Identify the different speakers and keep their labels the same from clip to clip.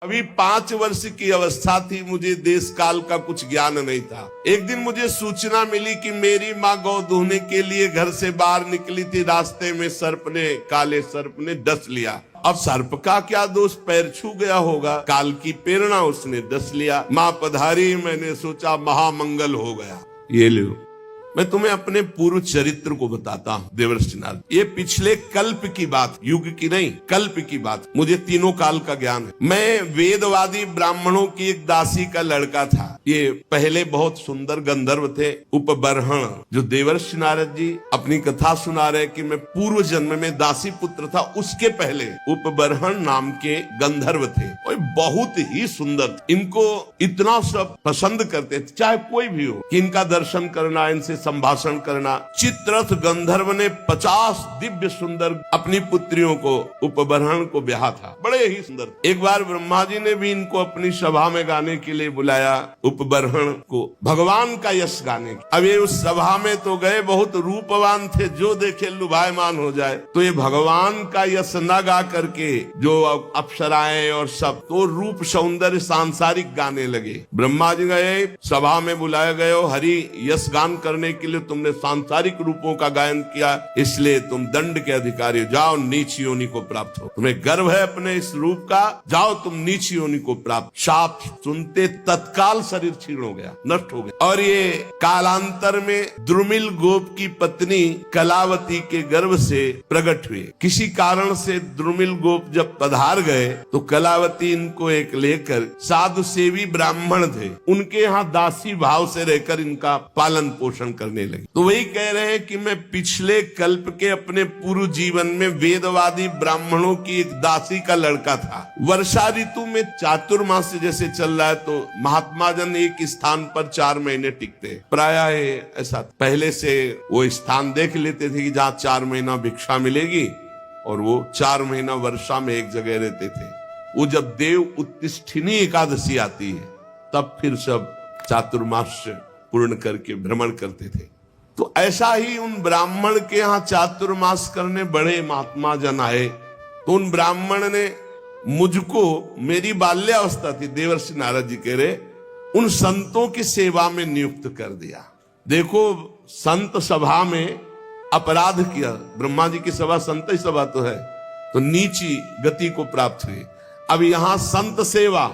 Speaker 1: अभी 5 वर्ष की अवस्था थी, मुझे देश काल का कुछ ज्ञान नहीं था। एक दिन मुझे सूचना मिली कि मेरी माँ गौ दूहने के लिए घर से बाहर निकली थी, रास्ते में काले सर्प ने डस लिया। अब सर्प का क्या दोष, पैर छू गया होगा, काल की प्रेरणा, उसने डस लिया। माँ पधारी, मैंने सोचा महामंगल हो गया। ये लो, मैं तुम्हें अपने पूर्व चरित्र को बताता हूँ देवर्षि नारद। ये पिछले कल्प की बात, युग की नहीं, कल्प की बात। मुझे तीनों काल का ज्ञान है। मैं वेदवादी ब्राह्मणों की एक दासी का लड़का था। ये पहले बहुत सुंदर गंधर्व थे, उपबर्हण, जो देवर्षि नारद जी अपनी कथा सुना रहे कि मैं पूर्व जन्म में दासी पुत्र था, उसके पहले उपबर्हण नाम के गंधर्व थे। और बहुत ही सुंदर, इनको इतना सब पसंद करते थे, चाहे कोई भी हो, कि इनका दर्शन करना, इनसे संभाषण करना। चित्ररथ गंधर्व ने 50 दिव्य सुंदर अपनी पुत्रियों को, उपबर्हण को ब्याहा था, बड़े ही सुंदर। एक बार ब्रह्मा जी ने भी इनको अपनी सभा में गाने के लिए बुलाया, उपबर्हण को, भगवान का यश गाने। अब ये उस सभा में तो गए, बहुत रूपवान थे, जो देखे लुभायमान हो जाए। तो ये भगवान का यश न गा करके जो अप्सराएं और सब, तो रूप सौंदर्य सांसारिक गाने लगे। ब्रह्मा जी गए, सभा में बुलाए गए, हरि यश गान करने के लिए तुमने सांसारिक रूपों का गायन किया, इसलिए तुम दंड के अधिकारी हो, जाओ नीच योनि को प्राप्त हो। तुम्हें गर्व है अपने इस रूप का, जाओ तुम नीच योनि को प्राप्त। शाप सुनते तत्काल शरीर क्षीण हो गया, नष्ट हो गया। और ये कालांतर में द्रुमिल गोप की पत्नी कलावती के गर्भ से प्रकट हुए। किसी कारण से द्रुमिल गोप जब पधार गए तो कलावती इनको एक लेकर, साधु सेवी ब्राह्मण थे, उनके यहाँ दासी भाव से रहकर इनका पालन पोषण करने लगे। तो वही कह रहे हैं कि मैं पिछले कल्प के अपने पूर्व जीवन में वेदवादी ब्राह्मणों की एक दासी का लड़का था। वर्षा ऋतु में चातुर्मास जैसे चल रहा है, तो महात्मा जन एक स्थान पर 4 महीने टिकते, प्रायः ऐसा पहले से वो स्थान देख लेते थे कि जहाँ 4 महीना भिक्षा मिलेगी, और वो 4 महीना वर्षा में एक जगह रहते थे। वो जब देव उत्तिष्ठिनी एकादशी आती है, तब फिर सब चातुर्मास पूर्ण करके भ्रमण करते थे। तो ऐसा ही उन ब्राह्मण के यहाँ चातुर्मास करने बड़े महात्मा जन आए। तो उन ब्राह्मण ने मुझको, मेरी बाल्यावस्था थी, देवर्षि नारद जी कह रहे, उन संतों की सेवा में नियुक्त कर दिया। देखो, संत सभा में अपराध किया, ब्रह्मा जी की सभा संत ही सभा तो है, तो नीची गति को प्राप्त हुई। अब यहाँ संत सेवा,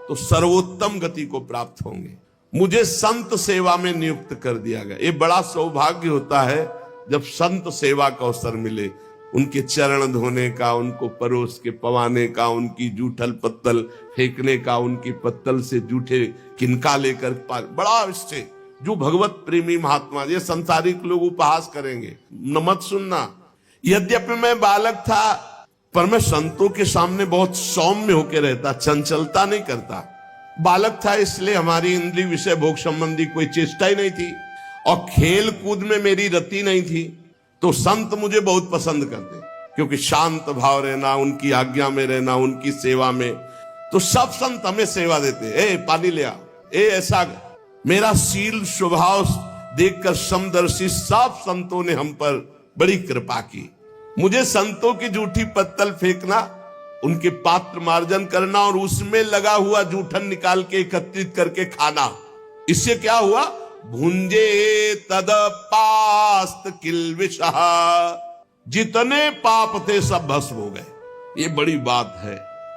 Speaker 1: तो सर्वोत्तम गति को प्राप्त होंगे। मुझे संत सेवा में नियुक्त कर दिया गया। ये बड़ा सौभाग्य होता है जब संत सेवा का अवसर मिले, उनके चरण धोने का, उनको परोस के पवाने का, उनकी जूठल पत्तल फेंकने का, उनकी पत्तल से जूठे किनका लेकर, बड़ा इससे जो भगवत प्रेमी महात्मा, ये संसारिक लोग उपहास करेंगे, न मत सुनना। यद्यपि मैं बालक था, पर मैं संतों के सामने बहुत सौम्य होकर रहता, चंचलता नहीं करता। बालक था, इसलिए हमारी इंद्रिय विषय भोग संबंधी कोई चेष्टा ही नहीं थी, और खेल कूद में मेरी रति नहीं थी। तो संत मुझे बहुत पसंद करते, क्योंकि शांत भाव रहना, उनकी आज्ञा में रहना, उनकी सेवा में। तो सब संत हमें सेवा देते, ए पानी ले आ, ए ऐसा। मेरा शील स्वभाव देखकर समदर्शी सब संतों ने हम पर बड़ी कृपा की। मुझे संतों की जूठी पत्तल फेंकना, उनके पात्र मार्जन करना, और उसमें लगा हुआ जूठन निकाल के एकत्रित करके खाना, इससे क्या हुआ, भुंजे तद पास्त किल्विषः, जितने पाप थे सब भस्म हो गए। ये बड़ी बात है,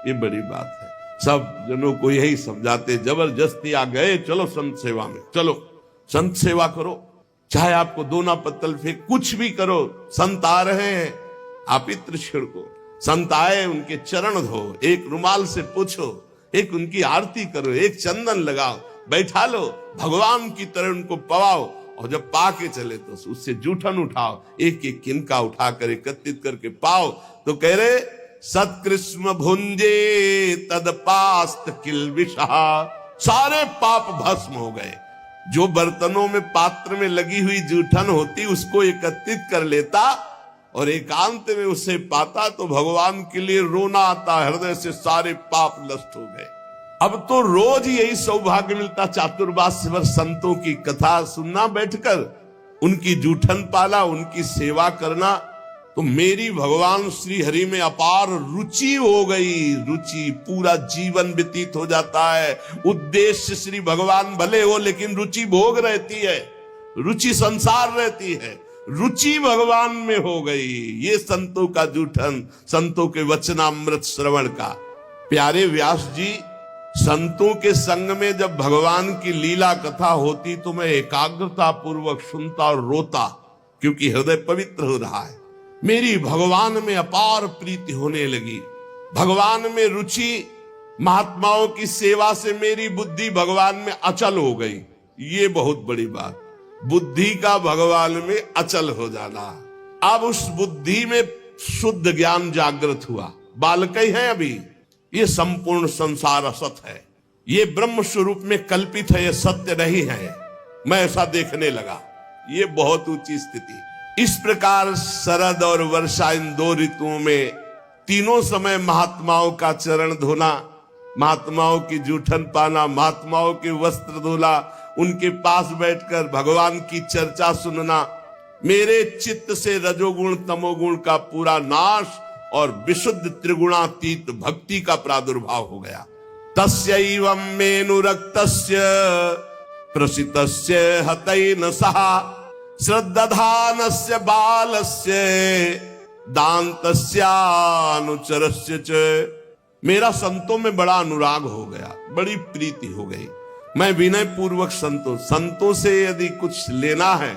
Speaker 1: ये बड़ी बात है। सब जनों को यही समझाते, जबरदस्ती आ गए, चलो संत सेवा में, चलो संत सेवा करो, चाहे आपको दोना पत्तल फेंक, कुछ भी करो, संत आ रहे हैं, आप इत्र छिड़को। संत आए, उनके चरण धो, एक रुमाल से पूछो, एक उनकी आरती करो, एक चंदन लगाओ, बैठा लो, भगवान की तरह उनको पवाओ, और जब पाके चले तो उससे जूठन उठाओ, एक एक किनका उठाकर एकत्रित करके पाओ। तो कह रहे, सत्कृष्ण भुंजे तदपास्त किल्विषः, सारे पाप भस्म हो गए। जो बर्तनों में, पात्र में लगी हुई जूठन होती, उसको एकत्रित कर लेता और एकांत में उसे पाता, तो भगवान के लिए रोना आता, हृदय से सारे पाप नष्ट हो गए। अब तो रोज यही सौभाग्य मिलता, चातुर्मास भर संतों की कथा सुनना बैठकर, उनकी जूठन पाला, उनकी सेवा करना। तो मेरी भगवान श्री हरि में अपार रुचि हो गई। रुचि, पूरा जीवन व्यतीत हो जाता है। उद्देश्य श्री भगवान भले हो, लेकिन रुचि भोग रहती है, रुचि संसार रहती है। रुचि भगवान में हो गई। ये संतों का जूठन, संतों के वचनामृत श्रवण का। प्यारे व्यास जी, संतों के संग में जब भगवान की लीला कथा होती तो मैं एकाग्रता पूर्वक सुनता और रोता, क्योंकि हृदय पवित्र हो रहा है। मेरी भगवान में अपार प्रीति होने लगी, भगवान में रुचि। महात्माओं की सेवा से मेरी बुद्धि भगवान में अचल हो गई। ये बहुत बड़ी बात, बुद्धि का भगवान में अचल हो जाना। अब उस बुद्धि में शुद्ध ज्ञान जागृत हुआ। बालक ही है अभी, ये संपूर्ण संसार असत है, ये ब्रह्म स्वरूप में कल्पित है, ये सत्य नहीं है। मैं ऐसा देखने लगा। ये बहुत ऊंची स्थिति। इस प्रकार शरद और वर्षा, इन दो ऋतुओं में तीनों समय महात्माओं का चरण धोना, महात्माओं की जूठन पाना, महात्माओं के वस्त्र धोना, उनके पास बैठकर भगवान की चर्चा सुनना, मेरे चित्त से रजोगुण तमोगुण का पूरा नाश और विशुद्ध त्रिगुणातीत भक्ति का प्रादुर्भाव हो गया। तस्यैवं मेनुरक्तस्य प्रसितस्य हतैन सहा श्रद्धानस्य बालस्य दान्तस्य अनुचरस्य च। मेरा संतों में बड़ा अनुराग हो गया, बड़ी प्रीति हो गई। मैं विनय पूर्वक संतों से यदि कुछ लेना है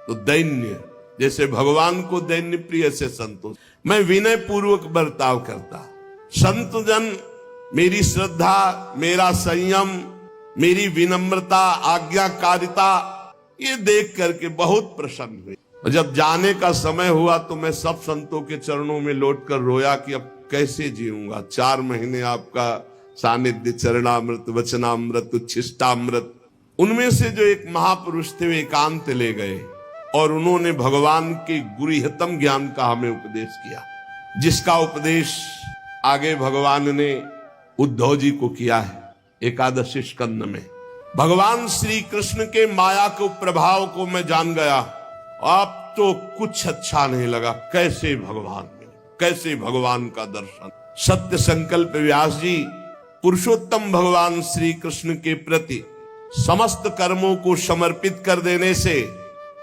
Speaker 1: तो दैन्य, जैसे भगवान को दैन्य प्रिय से संतों, मैं विनय पूर्वक बर्ताव करता। संत जन मेरी श्रद्धा, मेरा संयम, मेरी विनम्रता, आज्ञाकारिता, ये देख करके बहुत प्रसन्न हुए। और जब जाने का समय हुआ तो मैं सब संतों के चरणों में लौटकर रोया कि अब कैसे जीऊंगा। 4 महीने आपका सानिध्य, चरणामृत, वचनामृत, उच्छिष्टामृत। उनमें से जो एक महापुरुष थे वे एकांत ले गए और उन्होंने भगवान के गुरुहतम ज्ञान का हमें उपदेश किया, जिसका उपदेश आगे भगवान ने उद्धव जी को किया है एकादशी स्कंद में। भगवान श्री कृष्ण के माया के प्रभाव को मैं जान गया। अब तो कुछ अच्छा नहीं लगा। कैसे भगवान मिले, कैसे भगवान का दर्शन। सत्य संकल्प व्यास जी पुरुषोत्तम भगवान श्री कृष्ण के प्रति समस्त कर्मों को समर्पित कर देने से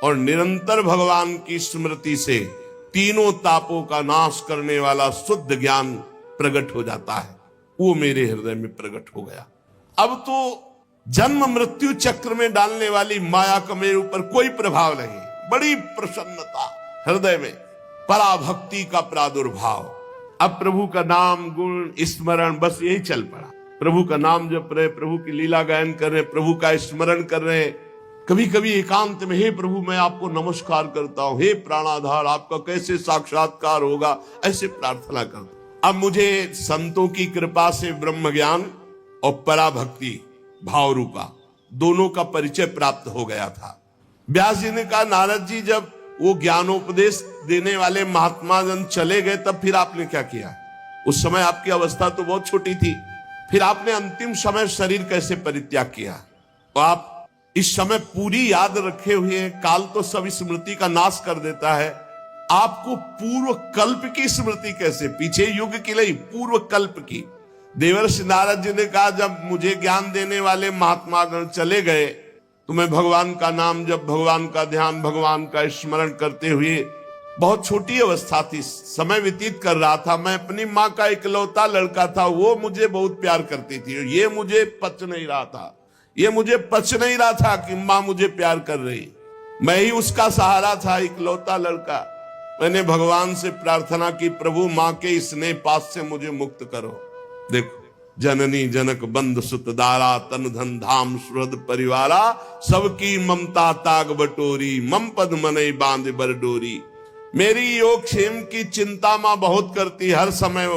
Speaker 1: और निरंतर भगवान की स्मृति से तीनों तापों का नाश करने वाला शुद्ध ज्ञान प्रकट हो जाता है। वो मेरे हृदय में प्रकट हो गया। अब तो जन्म मृत्यु चक्र में डालने वाली माया का मेरे ऊपर कोई प्रभाव नहीं। बड़ी प्रसन्नता हृदय में, पराभक्ति का प्रादुर्भाव। अब प्रभु का नाम गुण स्मरण बस यही चल पड़ा। प्रभु का नाम जप रहे, प्रभु की लीला गायन कर रहे, प्रभु का स्मरण कर रहे। कभी कभी एकांत में, हे प्रभु मैं आपको नमस्कार करता हूं, हे प्राणाधार आपका कैसे साक्षात्कार होगा, ऐसे प्रार्थना करता। अब मुझे संतों की कृपा से ब्रह्म ज्ञान और पराभक्ति भाव रूपा दोनों का परिचय प्राप्त हो गया था। व्यास जी ने कहा, नारद जी जब वो ज्ञानोपदेश देने वाले महात्मा जन चले गए तब फिर आपने क्या किया? उस समय आपकी अवस्था तो बहुत छोटी थी, फिर आपने अंतिम समय शरीर कैसे परित्याग किया? तो आप इस समय पूरी याद रखे हुए हैं। काल तो सब स्मृति का नाश कर देता है। आपको पूर्व कल्प की स्मृति कैसे? पीछे युग की नहीं, पूर्व कल्प की। देवर्षि नारद जी ने कहा, जब मुझे ज्ञान देने वाले महात्मा गण चले गए तो मैं भगवान का नाम जब, भगवान का ध्यान, भगवान का स्मरण करते हुए, बहुत छोटी अवस्था थी, समय व्यतीत कर रहा था। मैं अपनी माँ का इकलौता लड़का था, वो मुझे बहुत प्यार करती थी। ये मुझे पच नहीं रहा था, ये मुझे पच नहीं रहा था कि माँ मुझे प्यार कर रही। मैं ही उसका सहारा था, इकलौता लड़का। मैंने भगवान से प्रार्थना की, प्रभु माँ के स्नेह पास से मुझे मुक्त करो। देखो, जननी जनक बंद सुत दारा, तन धन धाम सुहृद परिवारा, सबकी ममता ताग बटोरी, मम पद मनई बांध बर डोरी। मेरी योग क्षेम की चिंता माँ बहुत करती, हर समय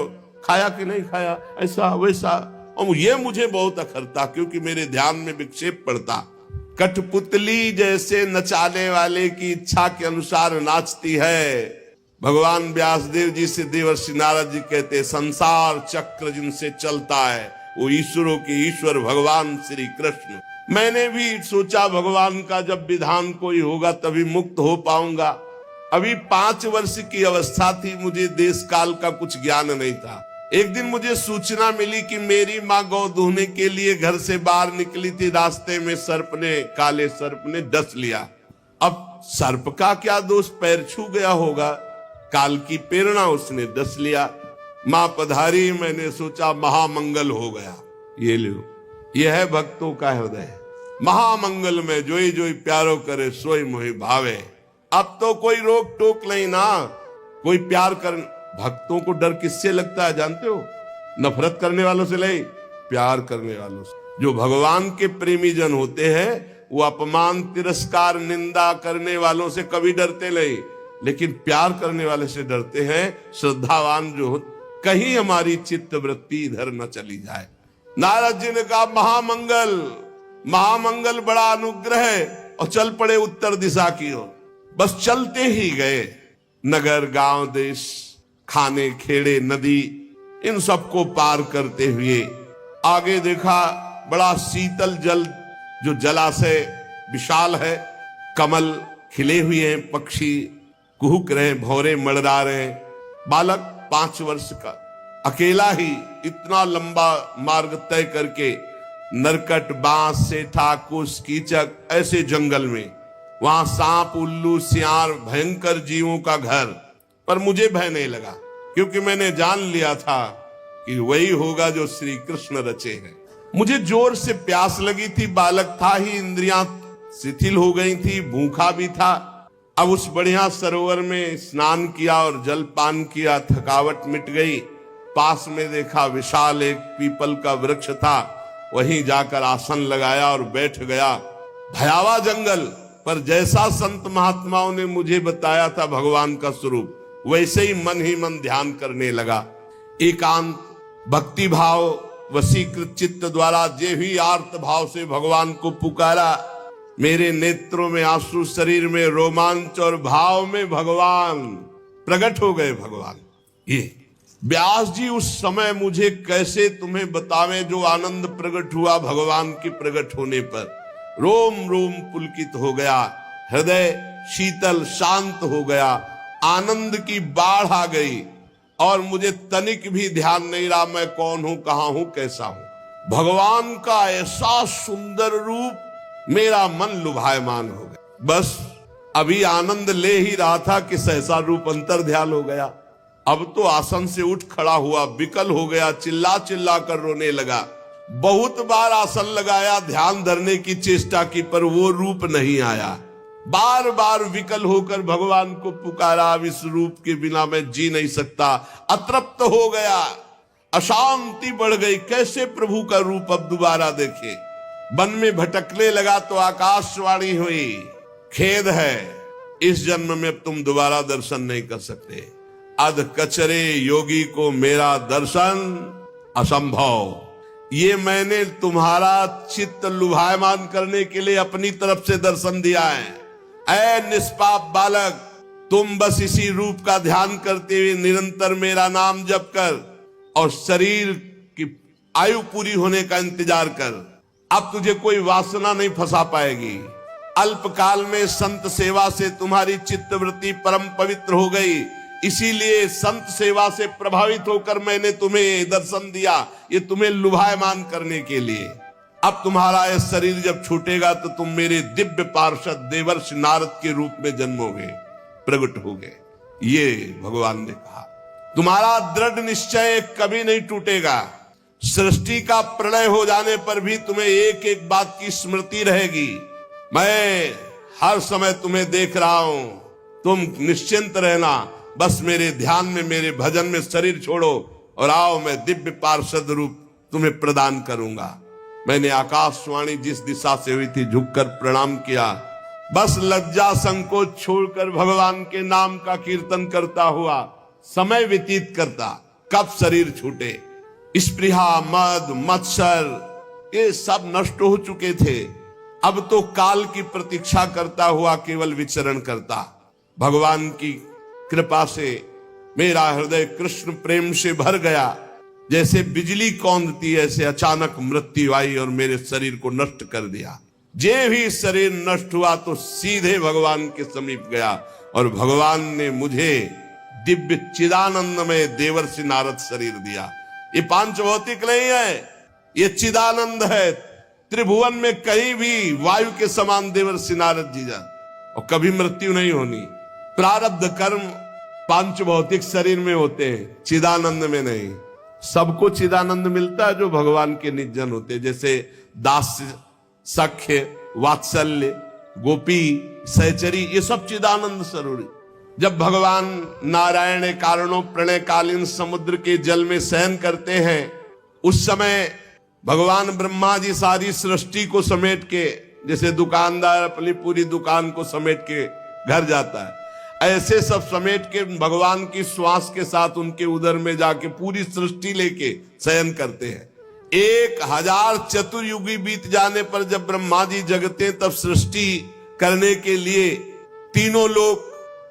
Speaker 1: खाया कि नहीं खाया, ऐसा वैसा, और ये मुझे बहुत अखरता क्योंकि मेरे ध्यान में विक्षेप पड़ता। कठपुतली जैसे नचाने वाले की इच्छा के अनुसार नाचती है। भगवान व्यासदेव जी से देवर्षि नारद जी कहते, संसार चक्र जिनसे चलता है वो ईश्वरों के ईश्वर भगवान श्री कृष्ण। मैंने भी सोचा भगवान का जब विधान कोई होगा तभी मुक्त हो पाऊंगा। अभी 5 वर्ष की अवस्था थी, मुझे देश काल का कुछ ज्ञान नहीं था। एक दिन मुझे सूचना मिली कि मेरी माँ गौ दूहने के लिए घर से बाहर निकली थी। रास्ते में काले सर्प ने डस लिया। अब सर्प का क्या दोष, पैर छू गया होगा, काल की प्रेरणा, उसने डस लिया। मां पधारी, मैंने सोचा महामंगल हो गया। ये लो, यह है भक्तों का हृदय। महामंगल में जोई जोई प्यारो करे सोई मोहि भावे। अब तो कोई रोक टोक नहीं ना, कोई प्यार कर। भक्तों को डर किससे लगता है जानते हो? नफरत करने वालों से नहीं, प्यार करने वालों से। जो भगवान के प्रेमी जन होते हैं वो अपमान, तिरस्कार, निंदा करने वालों से कभी डरते नहीं, लेकिन प्यार करने वाले से डरते हैं। श्रद्धावान जो हो, कहीं हमारी चित्त वृत्ति इधर न चली जाए। नारद जी ने कहा महामंगल, महामंगल बड़ा अनुग्रह है, और चल पड़े उत्तर दिशा की ओर। बस चलते ही गए। नगर, गांव, देश, खाने, खेड़े, नदी, इन सबको पार करते हुए आगे देखा बड़ा शीतल जल, जो जलाशय विशाल है, कमल खिले हुए हैं, पक्षी कुहुक रहे, भौरे मड़रा रहे। बालक 5 वर्ष का अकेला ही इतना लंबा मार्ग तय करके नरकट, बांस, सेठा, कुश, कीचक, ऐसे जंगल में, वहां सांप, उल्लू, सियार, भयंकर जीवों का घर, पर मुझे भय नहीं लगा, क्योंकि मैंने जान लिया था कि वही होगा जो श्री कृष्ण रचे हैं। मुझे जोर से प्यास लगी थी, बालक था ही, इंद्रियां शिथिल हो गई थी, भूखा भी था। अब उस बढ़िया सरोवर में स्नान किया और जल पान किया, थकावट मिट गई। पास में देखा विशाल एक पीपल का वृक्ष था, वहीं जाकर आसन लगाया और बैठ गया। भयावह जंगल, पर जैसा संत महात्माओं ने मुझे बताया था भगवान का स्वरूप, वैसे ही मन ध्यान करने लगा। एकांत भक्ति भाव, वशीकृत चित्त द्वारा जे भी आर्त भाव से भगवान को पुकारा, मेरे नेत्रों में आंसू, शरीर में रोमांच, और भाव में भगवान प्रकट हो गए। भगवान, ये व्यास जी उस समय मुझे कैसे तुम्हें बतावें जो आनंद प्रकट हुआ भगवान के प्रकट होने पर। रोम रोम पुलकित हो गया, हृदय शीतल शांत हो गया, आनंद की बाढ़ आ गई, और मुझे तनिक भी ध्यान नहीं रहा मैं कौन हूं, कहां हूं, कैसा हूं। भगवान का ऐसा सुंदर रूप, मेरा मन लुभायमान हो गया। बस अभी आनंद ले ही रहा था कि सहसा रूप अंतर ध्यान हो गया। अब तो आसन से उठ खड़ा हुआ, विकल हो गया, चिल्ला चिल्ला कर रोने लगा। बहुत बार आसन लगाया, ध्यान धरने की चेष्टा की, पर वो रूप नहीं आया। बार बार विकल होकर भगवान को पुकारा, अब इस रूप के बिना मैं जी नहीं सकता। अतृप्त हो गया, अशांति बढ़ गई, कैसे प्रभु का रूप अब दोबारा देखे। वन में भटकने लगा तो आकाशवाणी हुई, खेद है, इस जन्म में अब तुम दोबारा दर्शन नहीं कर सकते। अध कचरे योगी को मेरा दर्शन असंभव। ये मैंने तुम्हारा चित्त लुभायमान करने के लिए अपनी तरफ से दर्शन दिया है। ऐ निष्पाप बालक, तुम बस इसी रूप का ध्यान करते हुए निरंतर मेरा नाम जप कर और शरीर की आयु पूरी होने का इंतजार कर। अब तुझे कोई वासना नहीं फंसा पाएगी। अल्पकाल में संत सेवा से तुम्हारी चित्तवृत्ति परम पवित्र हो गई, इसीलिए संत सेवा से प्रभावित होकर मैंने तुम्हें दर्शन दिया, ये तुम्हें लुभायमान करने के लिए। अब तुम्हारा यह शरीर जब छूटेगा तो तुम मेरे दिव्य पार्षद देवर्षि नारद के रूप में जन्मोगे, प्रकट होगे। ये भगवान ने कहा। तुम्हारा दृढ़ निश्चय कभी नहीं टूटेगा। सृष्टि का प्रलय हो जाने पर भी तुम्हें एक एक बात की स्मृति रहेगी। मैं हर समय तुम्हें देख रहा हूं, तुम निश्चिंत रहना। बस मेरे ध्यान में, मेरे भजन में शरीर छोड़ो और आओ, मैं दिव्य पार्षद रूप तुम्हें प्रदान करूंगा। मैंने आकाशवाणी जिस दिशा से हुई थी झुककर प्रणाम किया। बस लज्जा संकोच छोड़कर भगवान के नाम का कीर्तन करता हुआ समय व्यतीत करता। कब शरीर छूटे। स्पृहा, मद, मत्सर ये सब नष्ट हो चुके थे। अब तो काल की प्रतीक्षा करता हुआ केवल विचरण करता। भगवान की कृपा से मेरा हृदय कृष्ण प्रेम से भर गया। जैसे बिजली कौंधती ऐसे अचानक मृत्यु आई और मेरे शरीर को नष्ट कर दिया। जे भी शरीर नष्ट हुआ तो सीधे भगवान के समीप गया और भगवान ने मुझे दिव्य चिदानंदमय देवर्षि नारद शरीर दिया। ये पांच भौतिक नहीं है, ये चिदानंद है। त्रिभुवन में कहीं भी वायु के समान देवर्षि नारद जी जा, और कभी मृत्यु नहीं होनी। प्रारब्ध कर्म पांच भौतिक शरीर में होते हैं, चिदानंद में नहीं। सबको चिदानंद मिलता है जो भगवान के निजन होते, जैसे दास्य, सख्य, वात्सल्य, गोपी, सहचरी, ये सब चिदानंद स्वरूप। जब भगवान नारायण कारणों प्रणयकालीन समुद्र के जल में शयन करते हैं, उस समय भगवान ब्रह्मा जी सारी सृष्टि को समेट के, जैसे दुकानदार अपनी पूरी दुकान को समेट के घर जाता है, ऐसे सब समेट के भगवान की श्वास के साथ उनके उदर में जाके पूरी सृष्टि लेके शयन करते हैं। 1000 चतुर्युगी बीत जाने पर जब ब्रह्मा जी जगते, तब सृष्टि करने के लिए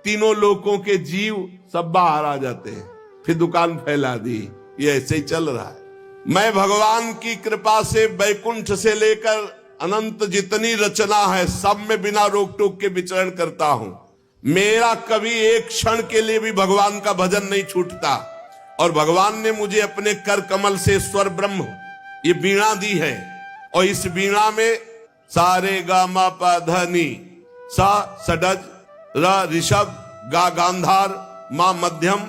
Speaker 1: तीनों लोकों के जीव सब बाहर आ जाते हैं। फिर दुकान फैला दी। ये ऐसे ही चल रहा है। मैं भगवान की कृपा से बैकुंठ से लेकर अनंत जितनी रचना है, सब में बिना रोक टोक के विचरण करता हूं। मेरा कभी एक क्षण के लिए भी भगवान का भजन नहीं छूटता। और भगवान ने मुझे अपने कर कमल से स्वर ब्रह्म, ये वीणा दी है, और इस वीणा में सारे गा मा पा ध नी, सा षडज, र ऋषभ, गा गांधार, मा मध्यम,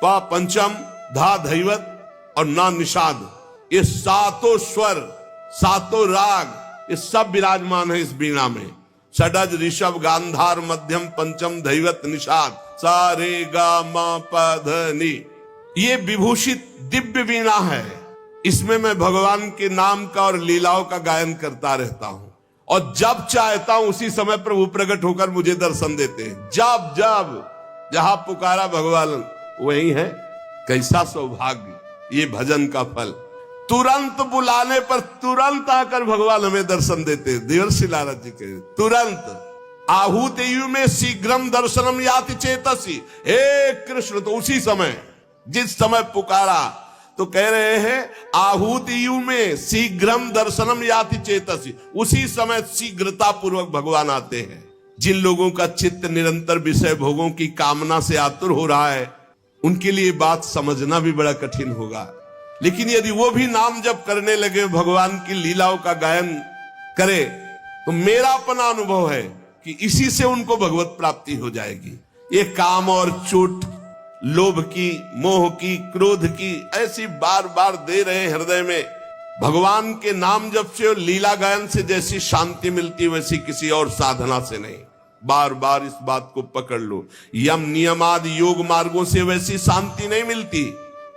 Speaker 1: पा पंचम, धा धैवत और ना निषाद, ये सातों स्वर, सातों राग, ये सब विराजमान है इस वीणा में। षडज, ऋषभ, गांधार, मध्यम, पंचम, धैवत, निषाद, सारे गा मा पा ध नी, ये विभूषित दिव्य वीणा है। इसमें मैं भगवान के नाम का और लीलाओं का गायन करता रहता हूं, और जब चाहता हूं उसी समय प्रभु प्रकट होकर मुझे दर्शन देते हैं। जब जब जहां पुकारा भगवान वही है। कैसा सौभाग्य, ये भजन का फल। तुरंत बुलाने पर तुरंत आकर भगवान हमें दर्शन देते हैं। देवर्षि नारद जी के तुरंत आहूत यु में शीघ्रम दर्शनम याति चेतसी, हे कृष्ण, तो उसी समय जिस समय पुकारा तो कह रहे हैं आहूत यु में शीघ्रम दर्शनम याति चेतसी, उसी समय शीघ्रता पूर्वक भगवान आते हैं। जिन लोगों का चित्त निरंतर विषय भोगों की कामना से आतुर हो रहा है, उनके लिए बात समझना भी बड़ा कठिन होगा। लेकिन यदि वो भी नाम जप करने लगे, भगवान की लीलाओं का गायन करे, तो मेरा अपना अनुभव है कि इसी से उनको भगवत प्राप्ति हो जाएगी। ये काम और चोट, लोभ की, मोह की, क्रोध की, ऐसी बार बार दे रहे हृदय में। भगवान के नाम जप से और लीला गायन से जैसी शांति मिलती, वैसी किसी और साधना से नहीं। बार बार इस बात को पकड़ लो। यम नियम आदि योग मार्गों से वैसी शांति नहीं मिलती।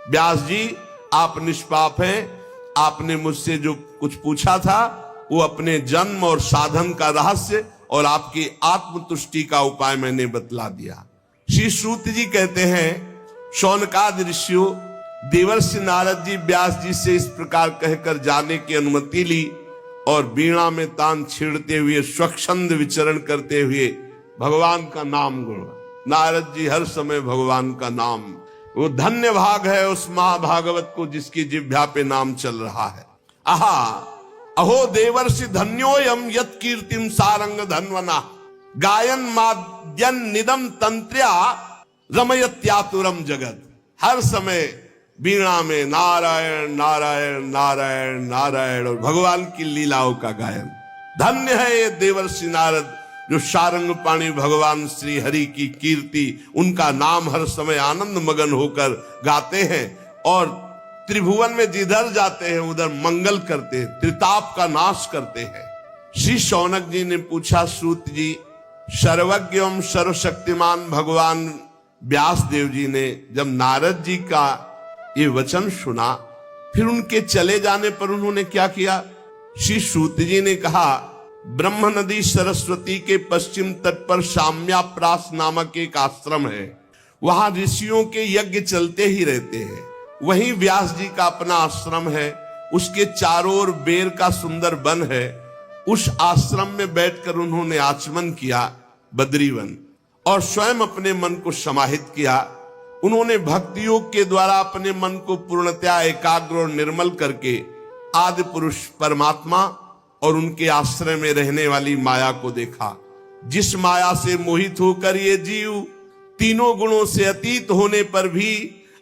Speaker 1: व्यास जी, आप निष्पाप हैं। आपने मुझसे जो कुछ पूछा था वो अपने जन्म और साधन का रहस्य और आपकी आत्मतुष्टि का उपाय मैंने बतला दिया। श्री सूत जी कहते हैं, शौनकादि ऋषियों, देवर्षि नारद जी व्यास जी से इस प्रकार कहकर जाने की अनुमति ली, और वीणा में तान छेड़ते हुए स्वच्छंद विचरण करते हुए भगवान का नाम गुण। नारद जी हर समय भगवान का नाम, वो धन्य भाग है उस महाभागवत को जिसकी जिह्वा पे नाम चल रहा है। आहा, अहो देवर्षि धन्योयम यत् कीर्तिम सारंग धन्वना, गायन माद्यन निदम तंत्र्या रमयत्यातुरम जगत। हर समय वीणा में नारायण नारायण नारायण नारायण और भगवान की लीलाओं का गायन। धन्य है ये देवर्षि नारद जो सारंग पाणी भगवान श्री हरि की कीर्ति, उनका नाम हर समय आनंद मगन होकर गाते हैं, और त्रिभुवन में जिधर जाते हैं उधर मंगल करते हैं, त्रिताप का नाश करते हैं। श्री शौनक जी ने पूछा, सूत जी, सर्वज्ञ एवं सर्वशक्तिमान भगवान व्यास देव जी ने जब नारद जी का ये वचन सुना, फिर उनके चले जाने पर उन्होंने क्या किया? श्री सूत जी ने कहा, ब्रह्म नदी सरस्वती के पश्चिम तट पर शाम्याप्रास नामक एक आश्रम है। वहां ऋषियों के यज्ञ चलते ही रहते हैं। वहीं व्यास जी का अपना आश्रम है। उसके चारों ओर बेर का सुंदर वन है। उस आश्रम में बैठकर उन्होंने आचमन किया, बद्रीवन, और स्वयं अपने मन को समाहित किया। उन्होंने भक्ति योग के द्वारा अपने मन को पूर्णतया एकाग्र और निर्मल करके आदि पुरुष परमात्मा और उनके आश्रय में रहने वाली माया को देखा। जिस माया से मोहित होकर ये जीव तीनों गुणों से अतीत होने पर भी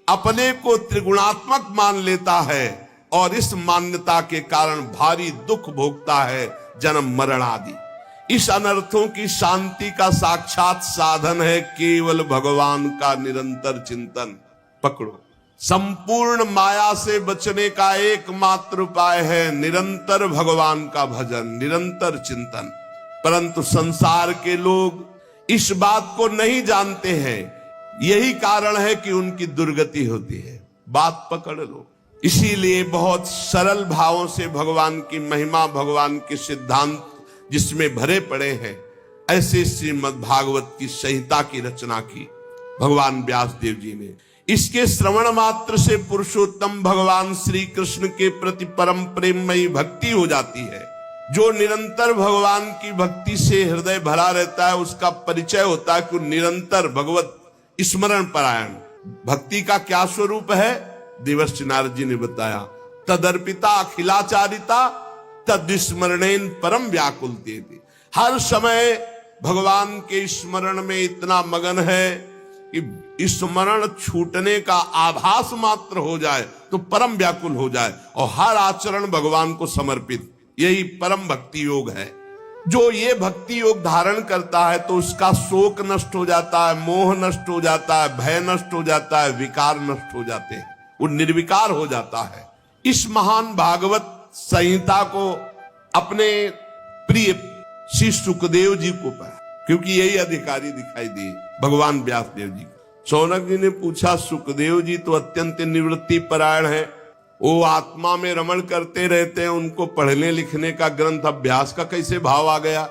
Speaker 1: अपने को त्रिगुणात्मक मान लेता है और इस मान्यता के कारण भारी दुख भोगता है, जन्म मरण आदि। इस अनर्थों की शांति का साक्षात साधन है केवल भगवान का निरंतर चिंतन। पकड़ो, संपूर्ण माया से बचने का एकमात्र उपाय है निरंतर भगवान का भजन, निरंतर चिंतन। परंतु संसार के लोग इस बात को नहीं जानते हैं, यही कारण है कि उनकी दुर्गति होती है। बात पकड़ लो। इसीलिए बहुत सरल भावों से भगवान की महिमा, भगवान के सिद्धांत जिसमें भरे पड़े हैं, ऐसे श्रीमद् भागवत की संहिता की रचना की भगवान व्यास देव जी ने। इसके श्रवण मात्र से पुरुषोत्तम भगवान श्री कृष्ण के प्रति परम प्रेममयी भक्ति हो जाती है। जो निरंतर भगवान की भक्ति से हृदय भरा रहता है, उसका परिचय होता है कि निरंतर भगवत स्मरण परायण। भक्ति का क्या स्वरूप है? देवर्षि नारद जी ने बताया, तदर्पिता अखिलाचारिता तद्स्मरणेन परम व्याकुल तेति। हर समय भगवान के स्मरण में इतना मगन है कि स्मरण छूटने का आभास मात्र हो जाए तो परम व्याकुल हो जाए और हर आचरण भगवान को समर्पित। यही परम भक्ति योग है। जो ये भक्ति योग धारण करता है तो उसका शोक नष्ट हो जाता है, मोह नष्ट हो जाता है, भय नष्ट हो जाता है, विकार नष्ट हो जाते हैं, वो निर्विकार हो जाता है। इस महान भागवत संहिता को अपने प्रिय श्री सुखदेव जी को पढ़ा, क्योंकि यही अधिकारी दिखाई दिए भगवान व्यास देव जी। शौनक जी ने पूछा, सुखदेव जी तो अत्यंत निवृत्ति परायण है, वो आत्मा में रमण करते रहते हैं, उनको पढ़ने लिखने का ग्रंथ अभ्यास का कैसे भाव आ गया?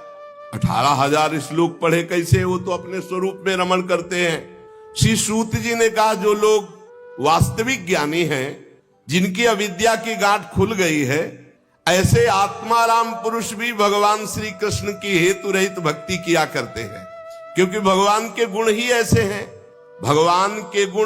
Speaker 1: 18,000 श्लोक पढ़े कैसे? वो तो अपने स्वरूप में रमण करते हैं। श्री सूत जी ने कहा, जो लोग वास्तविक ज्ञानी हैं, जिनकी अविद्या की गांठ खुल गई है, ऐसे आत्माराम पुरुष भी भगवान श्री कृष्ण की हेतु रहित भक्ति किया करते हैं, क्योंकि भगवान के गुण ही ऐसे हैं। भगवान के गुण